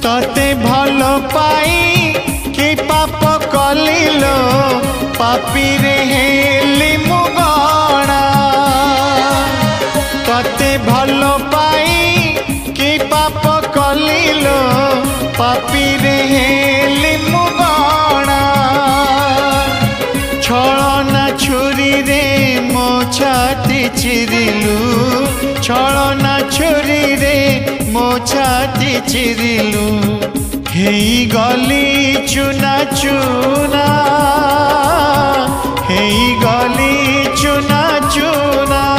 तते भल पाई कि पाप कलिलो पापी रे हेली मुगणा तते भल पाई कि पाप कलिलो पापी रे हेली मुगणा छलना छुरी रे मो छाती चिरिलु छलना छुरी रे मो छाती चिरिलु हेई गली चुना चुना हेई गली चुना चुना।